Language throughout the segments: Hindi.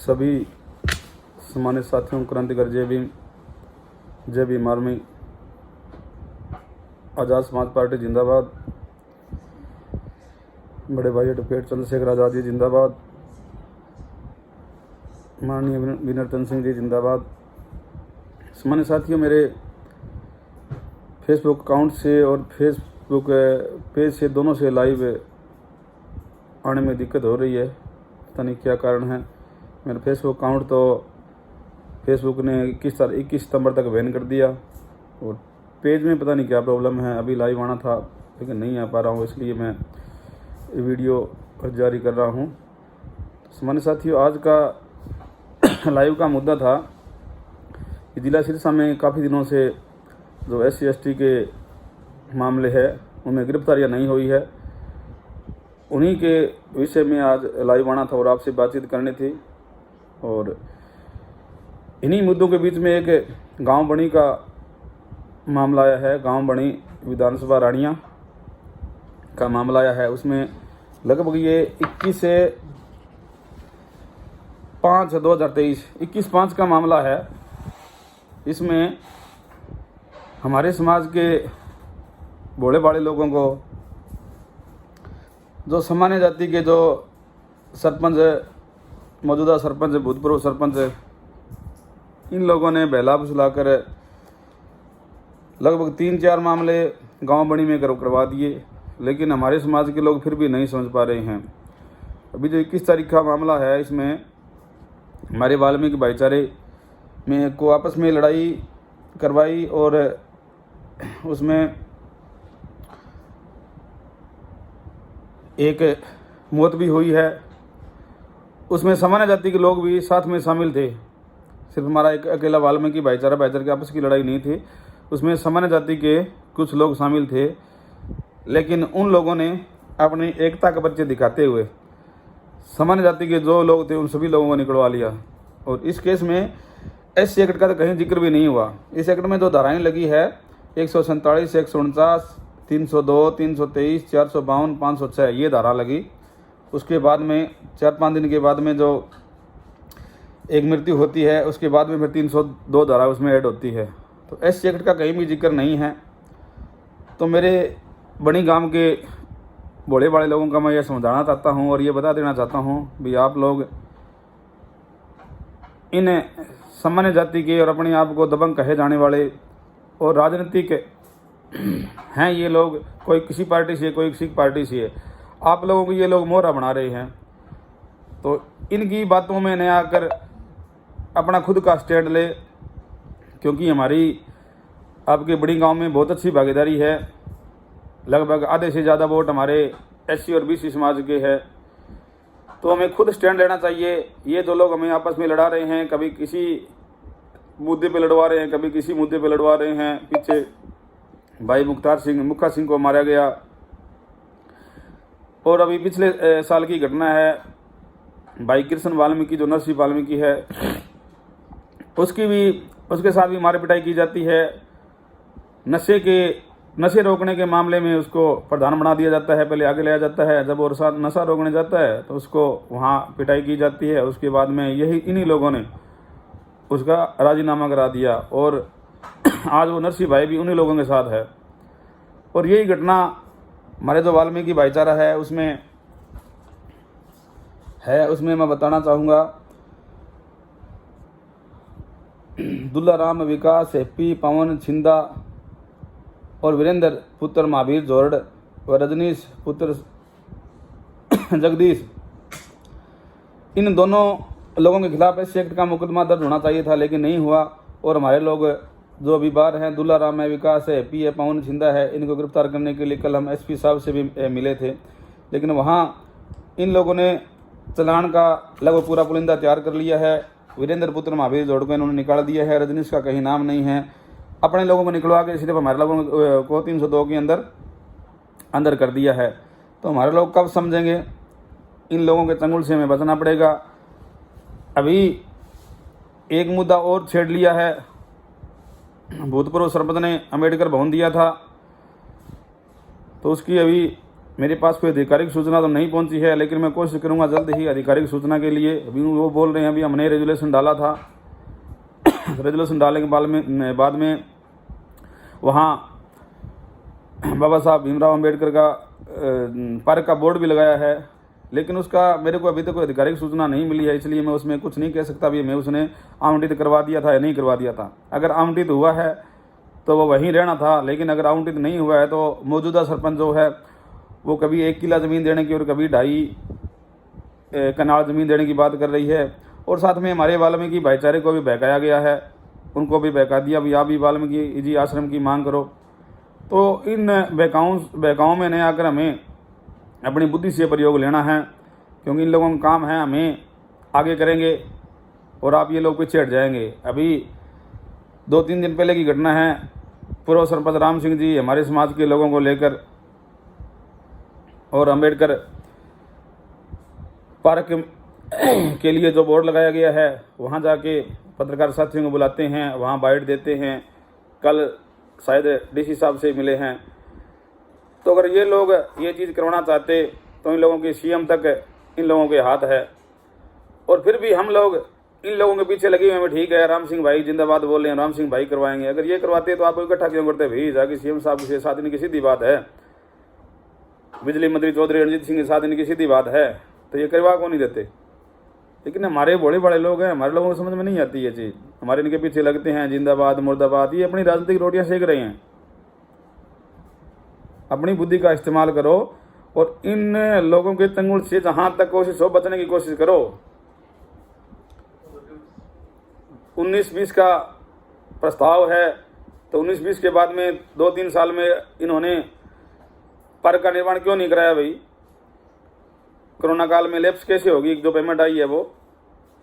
सभी सम्मानित साथियों, क्रांतिकारी जय भीम आर्मी, आज़ाद समाज पार्टी जिंदाबाद, बड़े भाई एडवोकेट चंद्रशेखर आज़ाद जी जिंदाबाद, माननीय विनरतन सिंह जी जिंदाबाद। सम्मानित साथियों, मेरे फेसबुक अकाउंट से और फेसबुक पेज से दोनों से लाइव आने में दिक्कत हो रही है, पता नहीं क्या कारण है। मेरा फेसबुक अकाउंट तो फेसबुक ने 21 सितंबर तक बैन कर दिया और पेज में पता नहीं क्या प्रॉब्लम है। अभी लाइव आना था लेकिन नहीं आ पा रहा हूँ, इसलिए मैं ये वीडियो जारी कर रहा हूँ। सम्मानित साथियों, आज का लाइव का मुद्दा था कि जिला सिरसा में काफ़ी दिनों से जो SC/ST के मामले है उनमें गिरफ्तारियाँ नहीं हुई है, उन्हीं के विषय में आज लाइव आना था और आपसे बातचीत करनी थी। और इन्हीं मुद्दों के बीच में एक गांव बणी का मामला आया है। गांव बणी विधानसभा रानिया का मामला आया है। उसमें लगभग ये 21/5/2023 का मामला है। इसमें हमारे समाज के भोले भाले लोगों को, जो सामान्य जाति के जो सरपंच, मौजूदा सरपंच, भूतपूर्व सरपंच, इन लोगों ने बहला फुसलाकर लगभग 3-4 मामले गांव बणी में करवा दिए, लेकिन हमारे समाज के लोग फिर भी नहीं समझ पा रहे हैं। अभी जो 21 तारीख का मामला है, इसमें हमारे वाल्मीकि भाईचारे में को आपस में लड़ाई करवाई और उसमें एक मौत भी हुई है। उसमें सामान्य जाति के लोग भी साथ में शामिल थे। सिर्फ हमारा एक अकेला वाल्मीकि भाईचारा की आपस की लड़ाई नहीं थी, उसमें सामान्य जाति के कुछ लोग शामिल थे। लेकिन उन लोगों ने अपनी एकता का परिचय दिखाते हुए सामान्य जाति के जो लोग थे उन सभी लोगों को निकलवा लिया। और इस केस में SC एक्ट का तो कहीं जिक्र भी नहीं हुआ। इस एक्ट में जो धाराएं लगी है 147, 149, 302, 323, 452, 506 ये धारा लगी। उसके बाद में 4-5 दिन के बाद में जो एक मृत्यु होती है, उसके बाद में फिर 302 धारा उसमें ऐड होती है। तो SC एक्ट का कहीं भी जिक्र नहीं है। तो मेरे बणी गांव के भोले भाले लोगों का मैं ये समझाना चाहता हूँ और ये बता देना चाहता हूँ भी आप लोग इन सामान्य जाति के और अपने आप को दबंग कहे जाने वाले और राजनीतिक हैं ये लोग, कोई किसी पार्टी से, कोई किसी पार्टी से है, आप लोगों को ये लोग मोहरा बना रहे हैं। तो इनकी बातों में न आकर अपना खुद का स्टैंड ले, क्योंकि हमारी आपके बड़ी गांव में बहुत अच्छी भागीदारी है। लगभग आधे से ज़्यादा वोट हमारे SC और BC समाज के हैं। तो हमें खुद स्टैंड लेना चाहिए। ये दो लोग हमें आपस में लड़ा रहे हैं, कभी किसी मुद्दे पे लड़वा रहे हैं, कभी किसी मुद्दे पे लड़वा रहे हैं। पीछे भाई मुक्खा सिंह को मारा गया और अभी पिछले साल की घटना है भाई कृष्ण वाल्मीकि, जो नरसिंह वाल्मीकि है, उसके साथ भी मार पिटाई की जाती है। नशे रोकने के मामले में उसको प्रधान बना दिया जाता है, पहले आगे लाया जाता है। जब वो नशा रोकने जाता है तो उसको वहाँ पिटाई की जाती है। उसके बाद में इन्हीं लोगों ने उसका राजीनामा करा दिया और आज वो नरसिंह भाई भी उन्हीं लोगों के साथ है। और यही घटना हमारे जो वाल्मीकि भाईचारा है उसमें मैं बताना चाहूँगा। दुल्लाराम, विकास, हैप्पी, पवन, छिंदा और वीरेंद्र पुत्र महावीर जोरड व रजनीश पुत्र जगदीश, इन दोनों लोगों के खिलाफ SC एक्ट का मुकदमा दर्ज होना चाहिए था, लेकिन नहीं हुआ। और हमारे लोग जो अभी बाहर हैं, दुल्लाराम है, विकास है, हैप्पी है, पवन, छिंदा है, इनको गिरफ्तार करने के लिए कल हम SP साहब से भी मिले थे। लेकिन वहाँ इन लोगों ने चलान का लगभग पूरा पुलिंदा तैयार कर लिया है। वीरेंद्र पुत्र महावीर जोड़ को इन्होंने निकाल दिया है। रजनीश का कहीं नाम नहीं है। अपने लोगों को निकलवा के सिर्फ हमारे लोगों को 302 के अंदर कर दिया है। तो हमारे लोग कब समझेंगे? इन लोगों के चंगुल से हमें बचना पड़ेगा। अभी एक मुद्दा और छेड़ लिया है, भूतपूर्व सरपंच ने अम्बेडकर भवन दिया था, तो उसकी अभी मेरे पास कोई आधिकारिक सूचना तो नहीं पहुंची है, लेकिन मैं कोशिश करूंगा जल्द ही आधिकारिक सूचना के लिए। अभी वो बोल रहे हैं अभी हमने रेजोल्यूशन डाला था, रेजोल्यूशन डालने के बाद में वहाँ बाबा साहब भीमराव अंबेडकर का पार्क का बोर्ड भी लगाया है, लेकिन उसका मेरे को अभी तक कोई आधिकारिक सूचना नहीं मिली है, इसलिए मैं उसमें कुछ नहीं कह सकता भी मैं उसने आवंटित करवा दिया था या नहीं करवा दिया था। अगर आवंटित हुआ है तो वो वहीं रहना था, लेकिन अगर आवंटित नहीं हुआ है तो मौजूदा सरपंच जो है वो कभी 1 किला ज़मीन देने की और कभी 2.5 कनाल ज़मीन देने की बात कर रही है। और साथ में हमारे वाल्मीकि भाईचारे को भी बहकाया गया है, उनको भी बहका दिया भी आप भी वाल्मीकि जी आश्रम की मांग करो। तो इन बहकाओं में नहीं आकर हमें अपनी बुद्धि से प्रयोग लेना है, क्योंकि इन लोगों का काम है हमें आगे करेंगे और आप ये लोग पीछे हट जाएंगे। अभी 2-3 दिन पहले की घटना है, पूर्व सरपंच राम सिंह जी हमारे समाज के लोगों को लेकर और अंबेडकर पार्क के लिए जो बोर्ड लगाया गया है वहाँ जाके पत्रकार साथियों को बुलाते हैं, वहाँ बाइट देते हैं। कल शायद डीसी साहब से मिले हैं। तो अगर ये लोग ये चीज़ करवाना चाहते तो इन लोगों की सीएम तक इन लोगों के हाथ है। और फिर भी हम लोग इन लोगों के पीछे लगे हुए हैं, ठीक है राम सिंह भाई जिंदाबाद बोल रहे हैं, राम सिंह भाई करवाएंगे। अगर ये करवाते तो आप इकट्ठा क्यों करते भाई? जाके सीएम साहब के साथ इनकी सीधी बात है, बिजली मंत्री चौधरी रणजीत सिंह के साथ इनकी सीधी बात है, तो ये करवा क्यों नहीं देते? लेकिन हमारे बड़े बड़े लोग हैं, हमारे लोगों को समझ में नहीं आती ये चीज़, हमारे इनके पीछे लगते हैं जिंदाबाद मुर्दाबाद। ये अपनी राजनीतिक रोटियां सेक रहे हैं। अपनी बुद्धि का इस्तेमाल करो और इन लोगों के चंगुल से जहां तक कोशिश हो बचने की कोशिश करो। 19-20 का प्रस्ताव है, तो 19-20 के बाद में 2-3 साल में इन्होंने पार्क का निर्माण क्यों नहीं कराया भाई? कोरोना काल में लैप्स कैसे होगी? जो पेमेंट आई है वो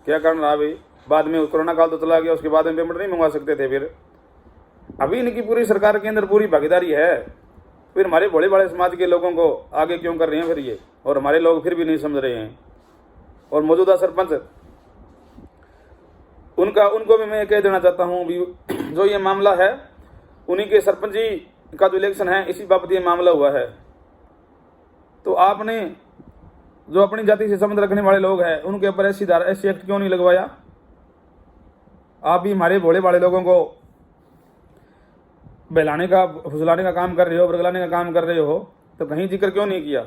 क्या कारण रहा भाई? बाद में कोरोना काल तो चला गया, उसके बाद में पेमेंट नहीं मंगवा सकते थे। फिर अभी इनकी पूरी सरकार के अंदर पूरी भागीदारी है, फिर हमारे बड़े बड़े समाज के लोगों को आगे क्यों कर रहे हैं फिर ये? और हमारे लोग फिर भी नहीं समझ रहे हैं। और मौजूदा सरपंच उनको भी मैं कह देना चाहता हूँ भी, जो ये मामला है उन्हीं के सरपंच जी का जो इलेक्शन है इसी बाबत ये मामला हुआ है। तो आपने जो अपनी जाति से संबंध रखने वाले लोग हैं उनके ऊपर ऐसी एक्ट क्यों नहीं लगवाया? आप भी हमारे भोले भाले लोगों को बहलाने का फुसलाने का काम कर रहे हो, बरगलाने का काम कर रहे हो, तो कहीं जिक्र क्यों नहीं किया?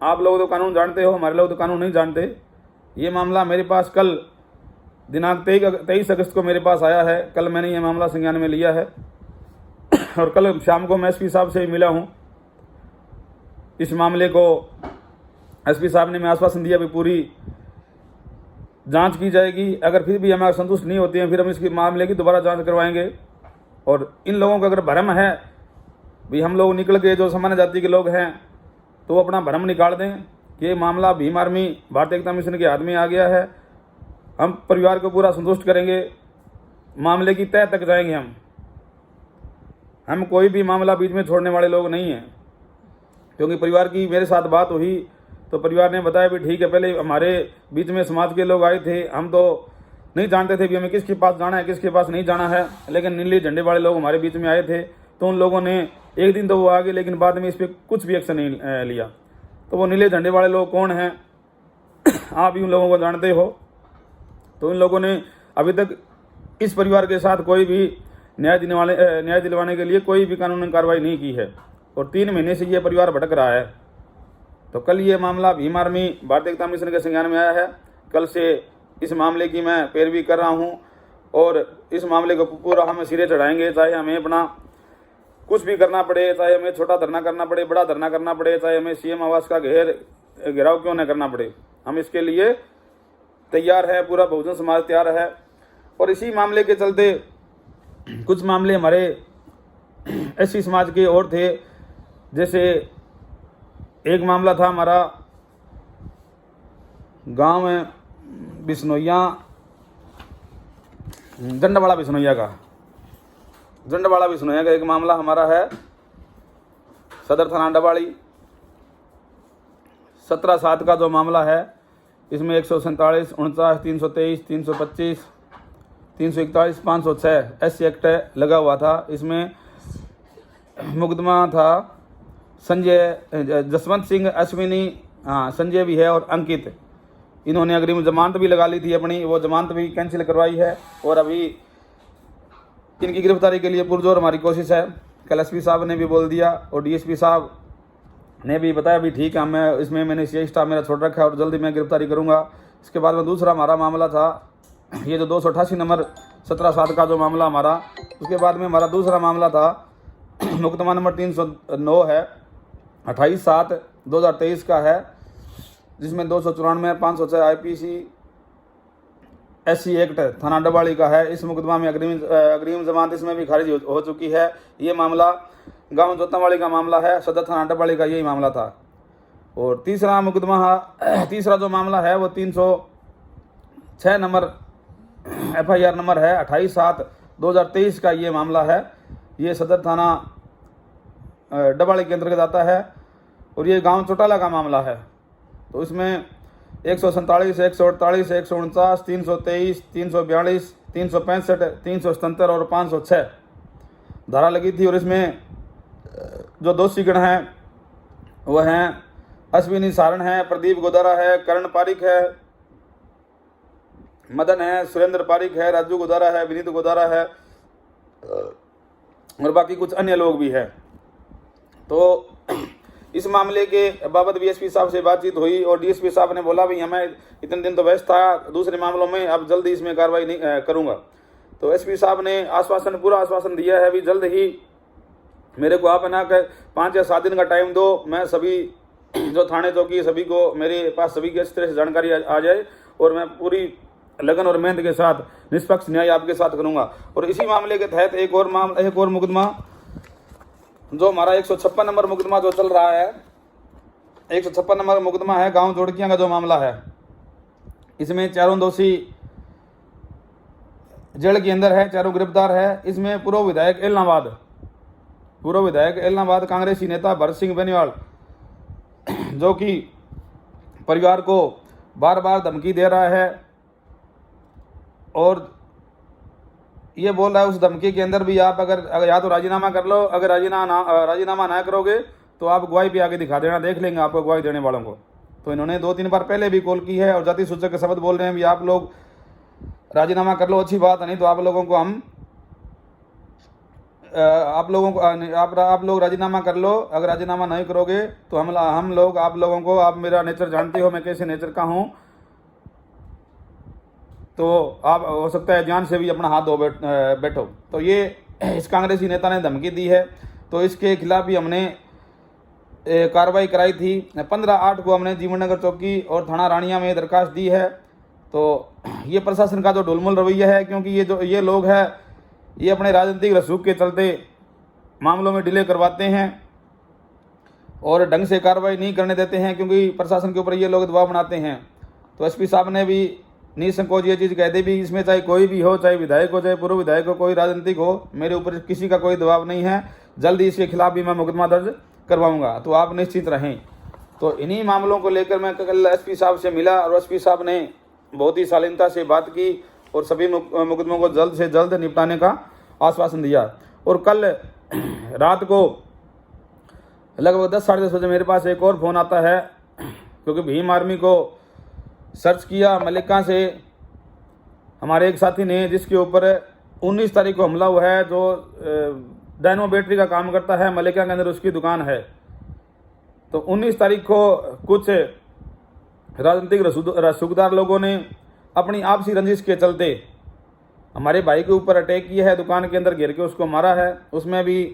आप लोग तो कानून जानते हो, हमारे लोग तो कानून नहीं जानते। ये मामला मेरे पास कल दिनांक 23 अगस्त को मेरे पास आया है। कल मैंने ये मामला संज्ञान में लिया है और कल शाम को मैं एसपी साहब से मिला हूँ। इस मामले को एसपी साहब ने मैं आश्वासन दिया भी पूरी जांच की जाएगी। अगर फिर भी हमारे संतुष्ट नहीं होते हैं फिर हम इसके मामले की दोबारा जांच करवाएंगे। और इन लोगों का अगर भ्रम है भी हम लोग निकल के जो सामान्य जाति के लोग हैं तो वो अपना भ्रम निकाल दें कि ये मामला भीम आर्मी भारतीय एकता मिशन के हाथ में आ गया है। हम परिवार को पूरा संतुष्ट करेंगे, मामले की तह तक जाएंगे। हम कोई भी मामला बीच में छोड़ने वाले लोग नहीं हैं, क्योंकि परिवार की मेरे साथ बात हुई तो परिवार ने बताया भी ठीक है, पहले हमारे बीच में समाज के लोग आए थे, हम तो नहीं जानते थे भी हमें किसके पास जाना है किसके पास नहीं जाना है, लेकिन नीले झंडे वाले लोग हमारे बीच में आए थे तो उन लोगों ने एक दिन तो वो आ गए, लेकिन बाद में इस पर कुछ भी एक्शन नहीं लिया। तो वो नीले झंडे वाले लोग कौन हैं? आप ही उन लोगों को जानते हो। तो इन लोगों ने अभी तक इस परिवार के साथ कोई भी न्याय दिलवाने के लिए कोई भी कानूनी कार्रवाई नहीं की है और 3 महीने से ये परिवार भटक रहा है। तो कल ये मामला भीम आर्मी भारतीय एकता मिशन के संज्ञान में आया है। कल से इस मामले की मैं पैरवी कर रहा हूँ और इस मामले को पूरा हम सिरे चढ़ाएंगे, चाहे हमें अपना कुछ भी करना पड़े, चाहे हमें छोटा धरना करना पड़े, बड़ा धरना करना पड़े, चाहे हमें सीएम आवास का घेराव क्यों न करना पड़े, हम इसके लिए तैयार है। पूरा बहुजन समाज तैयार है। और इसी मामले के चलते कुछ मामले हमारे एससी समाज के और थे। जैसे एक मामला था हमारा गांव में बिश्नोइया, जंडवाड़ा बिश्नोइया का एक मामला हमारा है। सदर थाना डबाड़ी 17/7 का जो मामला है इसमें 147, 49, 323, 325, 341, 506 एससी एक्ट लगा हुआ था। इसमें मुकदमा था संजय, जसवंत सिंह, अश्विनी, हाँ संजय भी है, और अंकित, इन्होंने अग्रिम जमानत भी लगा ली थी अपनी, वो जमानत भी कैंसिल करवाई है। और अभी इनकी गिरफ्तारी के लिए पुरजोर हमारी कोशिश है। कल एसपी साहब ने भी बोल दिया और डीएसपी साहब ने भी बताया भी ठीक है, मैं इसमें मैंने सीआई स्टाफ मेरा छोड़ रखा है और जल्दी मैं गिरफ्तारी करूँगा। इसके बाद में दूसरा हमारा मामला था, ये जो 288 नंबर 17/7 का जो मामला हमारा, उसके बाद में हमारा दूसरा मामला था मुकदमा नंबर 309 है, 28/7/2023 का है, जिसमें 294, 506 IPC SC एक्ट थाना डबाड़ी का है। इस मुकदमा में अग्रिम जमानत इसमें भी खारिज हो चुकी है। ये मामला गांव जोतावाड़ी का मामला है, सदर थाना डबाड़ी का यही मामला था। और तीसरा जो मामला है वो 306 नंबर FIR नंबर है, 28/7/2023 का ये मामला है। ये सदर थाना डबाड़ी के अंतर्गत आता है और ये गांव चौटाला का मामला है। तो इसमें 147, 148, 149, 323, 342, 365, 377 और 506 धारा लगी थी। और इसमें जो दोषीगण हैं वो हैं अश्विनी सारण है, प्रदीप गोदारा है, करण पारिक है, मदन है, सुरेंद्र पारिक है, राजू गोदारा है, विनीत गोदारा है और बाकी कुछ अन्य लोग भी हैं। तो इस मामले के बाबत भी एसपी साहब से बातचीत हुई और डीएसपी साहब ने बोला भाई हमें इतने दिन तो व्यस्त था दूसरे मामलों में, अब जल्दी इसमें कार्रवाई नहीं करूँगा। तो एसपी साहब ने पूरा आश्वासन दिया है भी जल्द ही मेरे को आप ना 5 या 7 दिन का टाइम दो, मैं सभी जो थाने चौकी सभी को मेरे पास सभी की अच्छी तरह से जानकारी आ जाए और मैं पूरी लगन और मेहनत के साथ निष्पक्ष न्याय आपके साथ करूँगा। और इसी मामले के तहत एक और मुकदमा जो हमारा 156 नंबर मुकदमा जो चल रहा है, 156 नंबर मुकदमा है गांव जोड़कियां का जो मामला है। इसमें चारों दोषी जेल के अंदर है, चारों गिरफ्तार है। इसमें पूर्व विधायक एलनाबाद कांग्रेसी नेता भरत सिंह बेनीवाल जो कि परिवार को बार बार धमकी दे रहा है और ये बोल रहा है उस धमकी के अंदर भी आप अगर या तो राजीनामा कर लो, अगर राजीनामा ना करोगे तो आप गवाही भी आगे दिखा देना, देख लेंगे आपको गवाही देने वालों को। तो इन्होंने 2-3 बार पहले भी कॉल की है और जाति सूचक के शब्द बोल रहे हैं भी आप लोग राजीनामा कर लो, अच्छी बात है, नहीं तो आप लोग राजीनामा कर लो, अगर राजीनामा नहीं करोगे तो हम लोग आप लोगों को, आप मेरा नेचर जानते हो मैं कैसे नेचर का हूँ, तो आप हो सकता है जान से भी अपना हाथ धो बैठो। तो ये इस कांग्रेसी नेता ने धमकी दी है, तो इसके खिलाफ भी हमने कार्रवाई कराई थी। 15/8 को हमने जीवननगर चौकी और थाना रानिया में दरखास्त दी है। तो ये प्रशासन का जो ढुलमुल रवैया है, क्योंकि ये लोग हैं ये अपने राजनीतिक रसूख के चलते मामलों में डिले करवाते हैं और ढंग से कार्रवाई नहीं करने देते हैं, क्योंकि प्रशासन के ऊपर ये लोग दबाव बनाते हैं। तो एसपी साहब ने भी निसंकोच ये चीज़ कह दी भी इसमें चाहे कोई भी हो, चाहे विधायक हो, चाहे पूर्व विधायक हो, कोई राजनीतिक हो, मेरे ऊपर किसी का कोई दबाव नहीं है, जल्दी इसके खिलाफ भी मैं मुकदमा दर्ज करवाऊंगा, तो आप निश्चित रहें। तो इन्हीं मामलों को लेकर मैं कल एसपी साहब से मिला और एसपी साहब ने बहुत ही शालीनता से बात की और सभी मुकदमों को जल्द से जल्द निपटाने का आश्वासन दिया। और कल रात को लगभग 10 साढ़े 10 बजे मेरे पास एक और फ़ोन आता है, क्योंकि भीम आर्मी को सर्च किया मलिका से हमारे एक साथी ने, जिसके ऊपर 19 तारीख को हमला हुआ है, जो डायनो बैटरी का काम करता है, मलिका के अंदर उसकी दुकान है। तो 19 तारीख को कुछ राजनीतिक रसूखदार लोगों ने अपनी आपसी रंजिश के चलते हमारे भाई के ऊपर अटैक किया है, दुकान के अंदर घेर के उसको मारा है। उसमें भी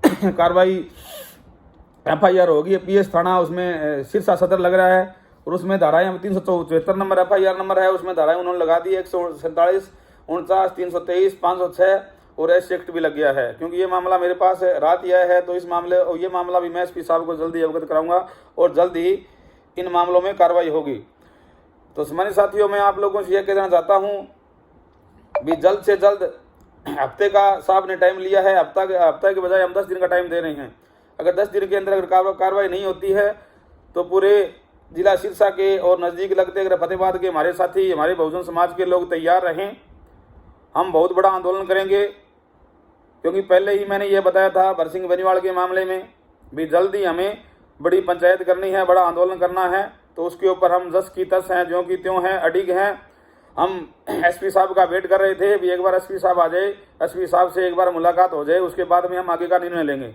कार्रवाई FIR होगी, PS थाना उसमें सिरसा सदर लग रहा है और उसमें धाराएं 374 नंबर FIR नंबर है, उसमें धाराएं उन्होंने लगा दी 147, 49, 323, 506 और SC एक्ट भी लग गया है। क्योंकि ये मामला मेरे पास रात ही आया है, तो ये मामला भी मैं एसपी साहब को जल्दी अवगत कराऊंगा और जल्द ही इन मामलों में कार्रवाई होगी। तो सम्मानित साथियों, मैं आप लोगों से यह कहना चाहता हूँ भी जल्द से जल्द, हफ्ते का साहब ने टाइम लिया है, हफ्ता के बजाय हम 10 दिन का टाइम दे रहे हैं। अगर 10 दिन के अंदर अगर कार्रवाई नहीं होती है तो पूरे जिला सिरसा के और नज़दीक लगते अगर फतेहाबाद के हमारे साथी, हमारे बहुजन समाज के लोग तैयार रहें, हम बहुत बड़ा आंदोलन करेंगे। क्योंकि पहले ही मैंने ये बताया था भरत सिंह बेनीवाल के मामले में भी जल्द ही हमें बड़ी पंचायत करनी है, बड़ा आंदोलन करना है। तो उसके ऊपर हम जस की तस हैं, ज्यों की त्यों हैं, अडिग हैं। हम एसपी साहब का वेट कर रहे थे भी एक बार एसपी साहब आ जाए, एसपी साहब से एक बार मुलाकात हो जाए, उसके बाद में हम आगे का निर्णय लेंगे।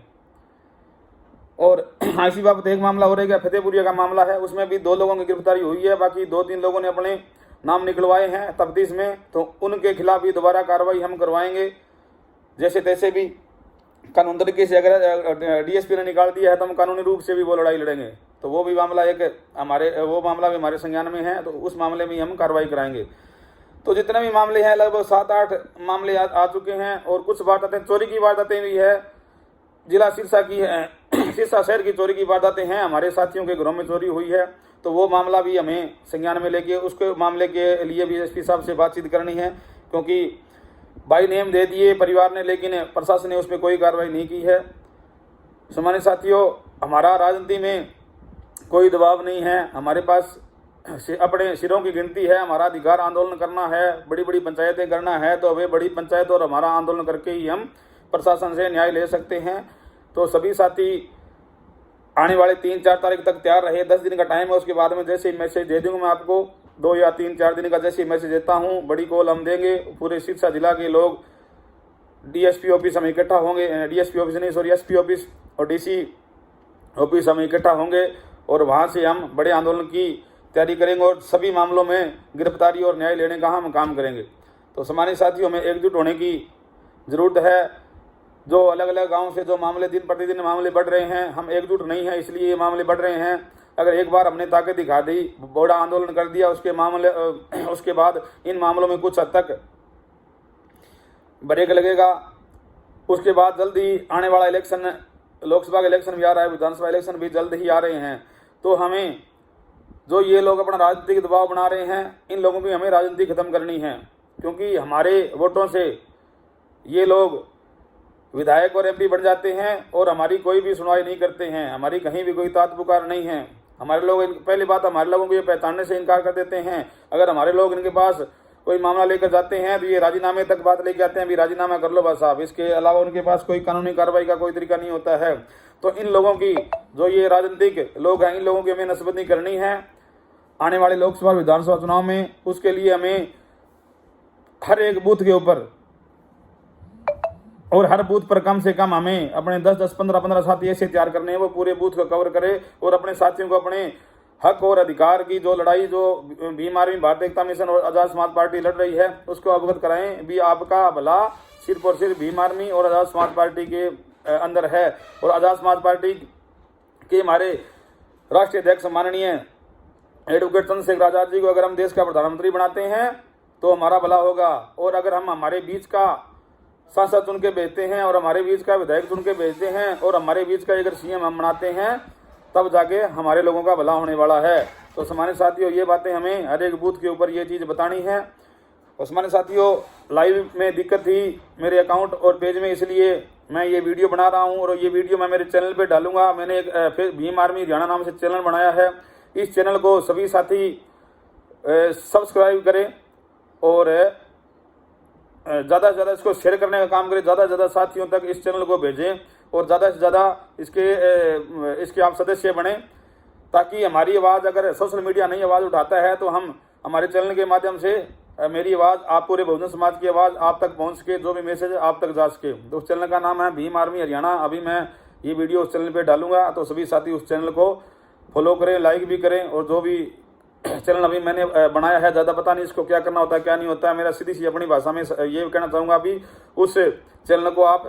और इसी बाबत एक मामला हो रहेगा, फतेहपुरिया का मामला है, उसमें भी 2 लोगों की गिरफ्तारी हुई है। बाकी 2-3 लोगों ने अपने नाम निकलवाए हैं तफ्तीश में, तो उनके खिलाफ भी दोबारा कार्रवाई हम करवाएंगे। जैसे तैसे भी कानून तरीके से अगर डीएसपी ने निकाल दिया है तो हम कानूनी रूप से भी वो लड़ाई लड़ेंगे। तो वो भी मामला वो मामला भी हमारे संज्ञान में है, तो उस मामले में हम कार्रवाई कराएंगे। तो जितने भी मामले हैं लगभग 7-8 मामले आ चुके हैं। और कुछ वारदातें, चोरी की वारदातें भी है, जिला सिरसा की है, सिरसा शहर की चोरी की वारदातें हैं, हमारे साथियों के घरों में चोरी हुई है। तो वो मामला भी हमें संज्ञान में लेके उसके मामले के लिए भी एसपी साहब से बातचीत करनी है, क्योंकि बाई नेम दे दिए परिवार ने, लेकिन प्रशासन ने उसमें कोई कार्रवाई नहीं की है। सम्मानित साथियों, हमारा राजनीति में कोई दबाव नहीं है, हमारे पास अपने सिरों की गिनती है, हमारा अधिकार आंदोलन करना है, बड़ी बड़ी पंचायतें करना है। तो वे बड़ी पंचायत और हमारा आंदोलन करके ही हम प्रशासन से न्याय ले सकते हैं। तो सभी साथी आने वाले 3-4 तारीख तक तैयार रहे, 10 दिन का टाइम है। उसके बाद में जैसे ही मैसेज दे दूंगा मैं आपको, 2 या 3-4 दिन का जैसे ही मैसेज देता हूँ, बड़ी कॉल हम देंगे। पूरे सिरसा जिला के लोग डीएसपी ऑफिस हम इकट्ठा होंगे, डीएसपी ऑफिस नहीं सॉरी एसपी ऑफिस और डीसी ऑफिस हम इकट्ठा होंगे, और वहाँ से हम बड़े आंदोलन की तैयारी करेंगे और सभी मामलों में गिरफ्तारी और न्याय लेने का हम काम करेंगे। तो सम्मानित साथियों, में एकजुट होने की ज़रूरत है। जो अलग अलग गांव से जो मामले दिन प्रतिदिन मामले बढ़ रहे हैं, हम एकजुट नहीं हैं, इसलिए ये मामले बढ़ रहे हैं। अगर एक बार हमने ताकत दिखा दी, बड़ा आंदोलन कर दिया, उसके बाद इन मामलों में कुछ हद तक ब्रेक लगेगा। उसके बाद जल्दी आने वाला इलेक्शन, लोकसभा का इलेक्शन भी आ रहा है, विधानसभा इलेक्शन भी जल्द ही आ रहे हैं। तो हमें जो ये लोग अपना राजनीतिक दबाव बना रहे हैं, इन लोगों की हमें राजनीति खत्म करनी है, क्योंकि हमारे वोटों से ये लोग विधायक और एमपी बन जाते हैं और हमारी कोई भी सुनवाई नहीं करते हैं, हमारी कहीं भी कोई तात पुकार नहीं है। हमारे लोग, पहली बात, हमारे लोगों को ये पहचानने से इनकार कर देते हैं। अगर हमारे लोग इनके पास कोई मामला लेकर जाते हैं तो ये राजीनामे तक बात लेके आते हैं, भी राजीनामा कर लो बस साहब, इसके अलावा उनके पास कोई कानूनी कार्रवाई का कोई तरीका नहीं होता है। तो इन लोगों की, जो ये राजनीतिक लोग हैं, इन लोगों की हमें नसबंदी करनी है आने वाले लोकसभा विधानसभा चुनाव में। उसके लिए हमें हर एक बूथ के ऊपर और हर बूथ पर कम से कम हमें अपने 10-10, 15-15 साथी ऐसे तैयार करने हैं, वो पूरे बूथ को कवर करे और अपने साथियों को अपने हक और अधिकार की जो लड़ाई, जो भीम आर्मी, भारतीय एकता मिशन और आज़ाद समाज पार्टी लड़ रही है, उसको अवगत कराएं भी आपका भला सिर्फ और सिर्फ भीम आर्मी और आज़ाद समाज पार्टी के अंदर है। और आज़ाद समाज पार्टी के हमारे राष्ट्रीय अध्यक्ष माननीय एडवोकेट चंद्रशेखर आजाद जी को अगर हम देश का प्रधानमंत्री बनाते हैं तो हमारा भला होगा। और अगर हम हमारे बीच का सांसद चुन के भेजते हैं और हमारे बीच का विधायक चुन के भेजते हैं और हमारे बीच का अगर सीएम हम बनाते हैं, तब जाके हमारे लोगों का भला होने वाला है। तो सम्मानित साथियों, ये बातें हमें हर एक बूथ के ऊपर ये चीज़ बतानी है। और सम्मानित साथियों, लाइव में दिक्कत थी मेरे अकाउंट और पेज में, इसलिए मैं ये वीडियो बना रहा हूँ और ये वीडियो मैं मेरे चैनल पे डालूंगा। मैंने एक भीम आर्मी हरियाणा नाम से चैनल बनाया है। इस चैनल को सभी साथी सब्सक्राइब करें और ज़्यादा से ज़्यादा इसको शेयर करने का काम करें, ज़्यादा से ज़्यादा साथियों तक इस चैनल को भेजें और ज़्यादा से ज़्यादा इसके आप सदस्य बने, ताकि हमारी आवाज़, अगर सोशल मीडिया नहीं आवाज़ उठाता है तो हम हमारे चैनल के माध्यम से मेरी आवाज़, आप पूरे बहुजन समाज की आवाज़ आप तक पहुंच सके, जो भी मैसेज आप तक जा सके। तो उस चैनल का नाम है भीम आर्मी हरियाणा। अभी मैं ये वीडियो उस चैनल पर डालूंगा, तो सभी साथी उस चैनल को फॉलो करें, लाइक भी करें। और जो भी चैनल अभी मैंने बनाया है, ज़्यादा पता नहीं इसको क्या करना होता है क्या नहीं होता है, मेरा सीधी सी अपनी भाषा में ये कहना चाहूँगा भी उस चैनल को आप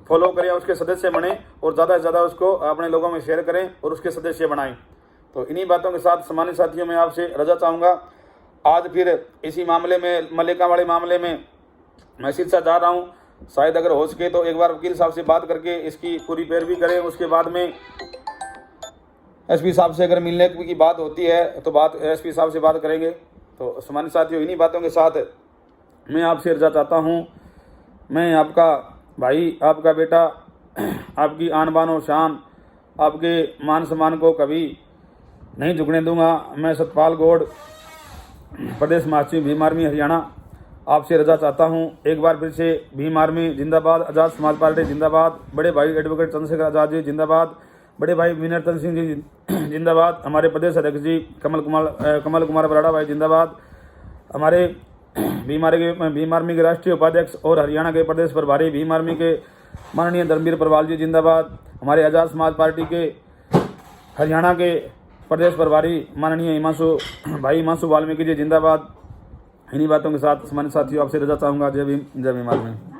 फॉलो करें, उसके सदस्य बने और ज़्यादा से ज़्यादा उसको अपने लोगों में शेयर करें और उसके सदस्य बनाएं। तो इन्हीं बातों के साथ सम्मानित साथियों, मैं आपसे रजा चाहूँगा। आज फिर इसी मामले में, मलेका वाले मामले में मैं सिरसा जा रहा हूँ। शायद अगर हो सके तो एक बार वकील साहब से बात करके इसकी पूरी पैरवी करें। उसके बाद में एसपी साहब से अगर मिलने की बात होती है तो बात एसपी साहब से बात करेंगे। तो सम्मानित साथियों, इन्हीं बातों के साथ मैं आपसे रजा चाहता हूँ। मैं आपका भाई, आपका बेटा, आपकी आन बान और शान, आपके मान सम्मान को कभी नहीं झुकने दूंगा। मैं सतपाल गौड़, प्रदेश महासचिव भीम आर्मी हरियाणा, आपसे रजा चाहता हूं। एक बार फिर से भीम आर्मी जिंदाबाद, आज़ाद समाज पार्टी जिंदाबाद, बड़े भाई एडवोकेट चंद्रशेखर आजाद जी जिंदाबाद, बड़े भाई विनर्तन सिंह जी जिंदाबाद। हमारे प्रदेश अध्यक्ष जी कमल कुमार बराड़ा भाई जिंदाबाद। हमारे भीम आर्मी के राष्ट्रीय उपाध्यक्ष और हरियाणा के प्रदेश प्रभारी भीम आर्मी के माननीय धर्मवीर परवाल जी जिंदाबाद। हमारे आज़ाद समाज पार्टी के हरियाणा के प्रदेश प्रभारी माननीय हिमांशु वाल्मीकि जी जिंदाबाद। इन्हीं बातों के साथ सम्मानित साथियों आपसे रजा चाहूँगा। जय भीम, जय भीम आर्मी।